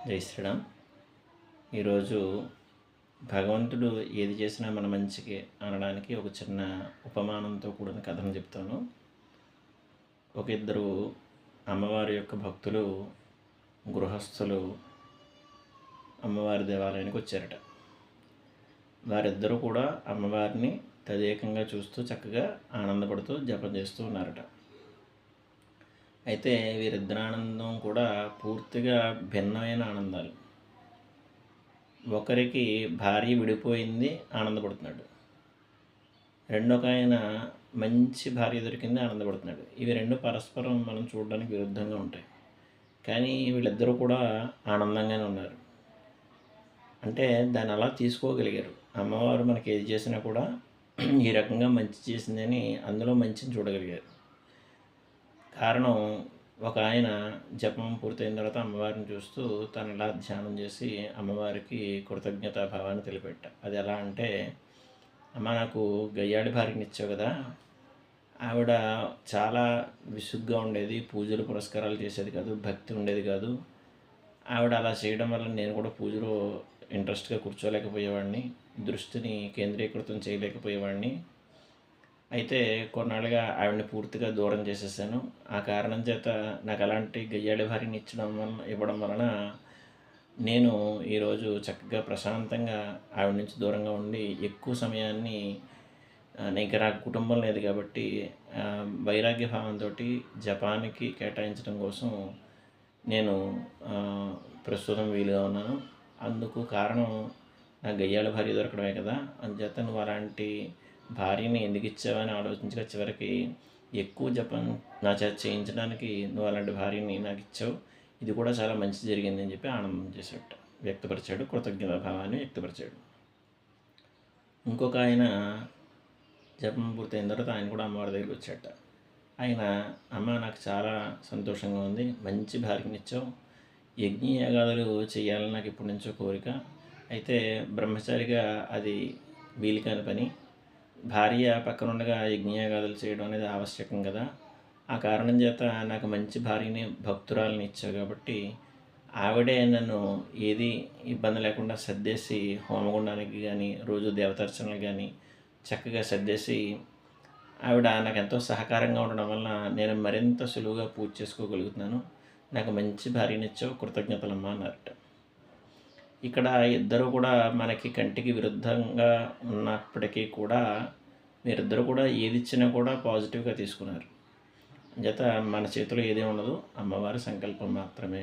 జై శ్రీరామ్. ఈరోజు భగవంతుడు ఏది చేసినా మన మంచికి అనడానికి ఒక చిన్న ఉపమానంతో కూడిన కథను చెప్తాను. ఒక ఇద్దరు అమ్మవారి యొక్క భక్తులు గృహస్థులు అమ్మవారి దేవాలయానికి వచ్చారట. వారిద్దరూ కూడా అమ్మవారిని తదేకంగా చూస్తూ చక్కగా ఆనందపడుతూ జపం చేస్తూ ఉన్నారట. అయితే వీరిద్దరి ఆనందం కూడా పూర్తిగా భిన్నమైన ఆనందాలు. ఒకరికి భార్య విడిపోయింది, ఆనందపడుతున్నాడు. రెండొక ఆయన మంచి భార్య దొరికింది, ఆనందపడుతున్నాడు. ఇవి రెండు పరస్పరం మనం చూడడానికి విరుద్ధంగా ఉంటాయి, కానీ వీళ్ళిద్దరూ కూడా ఆనందంగానే ఉన్నారు. అంటే దాన్ని అలా తీసుకోగలిగారు. అమ్మవారు మనకి ఏది చేసినా కూడా ఈ రకంగా మంచి చేసిందని అందులో మంచిని చూడగలిగారు. కారణం, ఒక ఆయన జపం పూర్తయిన తర్వాత అమ్మవారిని చూస్తూ తను ఇలా ధ్యానం చేసి అమ్మవారికి కృతజ్ఞతాభావాన్ని తెలిపెట్ట. అది ఎలా అంటే, అమ్మ నాకు గయ్యాడి భార్యని ఇచ్చావు కదా, ఆవిడ చాలా విసుగ్గా ఉండేది, పూజలు పురస్కారాలు చేసేది కాదు, భక్తి ఉండేది కాదు. ఆవిడ అలా చేయడం వల్ల నేను కూడా పూజలో ఇంట్రెస్ట్గా కూర్చోలేకపోయేవాడిని, దృష్టిని కేంద్రీకృతం చేయలేకపోయేవాడిని. అయితే కొన్నాళ్ళుగా ఆవిడని పూర్తిగా దూరం చేసేసాను. ఆ కారణం చేత నాకు అలాంటి గయ్యాళి భార్యని ఇవ్వడం వలన నేను ఈరోజు చక్కగా ప్రశాంతంగా ఆవిడ నుంచి దూరంగా ఉండి ఎక్కువ సమయాన్ని ఇంకా నాకు కుటుంబం లేదు కాబట్టి వైరాగ్య భావంతో జపానికి కేటాయించడం కోసం నేను ప్రస్తుతం వీలుగా ఉన్నాను. అందుకు కారణం నాకు గయ్యాళి భార్య దొరకడమే కదా. అందుచేత నువ్వు అలాంటి భార్యని ఎందుకు ఇచ్చావని ఆలోచించగా చివరికి ఎక్కువ జపం నా చేత చేయించడానికి నువ్వు అలాంటి భార్యని నాకు ఇచ్చావు, ఇది కూడా చాలా మంచి జరిగింది అని చెప్పి ఆనందం చేశాడు, వ్యక్తపరిచాడు, కృతజ్ఞత భావాన్ని వ్యక్తపరిచాడు. ఇంకొక ఆయన జపం పూర్తయిన తర్వాత ఆయన కూడా అమ్మవారి దగ్గరికి వచ్చాట. ఆయన, అమ్మ నాకు చాలా సంతోషంగా ఉంది, మంచి భార్యని ఇచ్చావు, యజ్ఞయాగాదులు చేయాలని నాకు ఇప్పటి నుంచో కోరిక. అయితే బ్రహ్మచారిగా అది వీలు కాని పని, భార్య పక్కనుండగా యజ్ఞయాగాదులు చేయడం అనేది ఆవశ్యకం కదా. ఆ కారణం చేత నాకు మంచి భార్యని, భక్తురాలని ఇచ్చావు కాబట్టి ఆవిడే నన్ను ఏది ఇబ్బంది లేకుండా సర్దేసి హోమగుండానికి కానీ రోజు దేవతార్చనలు కానీ చక్కగా సర్దేసి ఆవిడ నాకు ఎంతో సహకారంగా ఉండడం వలన నేను మరింత సులువుగా పూజ చేసుకోగలుగుతున్నాను. నాకు మంచి భార్యని ఇచ్చావు, కృతజ్ఞతలమ్మ అన్నారట. ఇక్కడ ఇద్దరు కూడా మనకి కంటికి విరుద్ధంగా ఉన్నప్పటికీ కూడా వీరిద్దరూ కూడా ఏది ఇచ్చినా కూడా పాజిటివ్గా తీసుకున్నారు. చేత మన చేతిలో ఏదే ఉండదు, అమ్మవారి సంకల్పం మాత్రమే.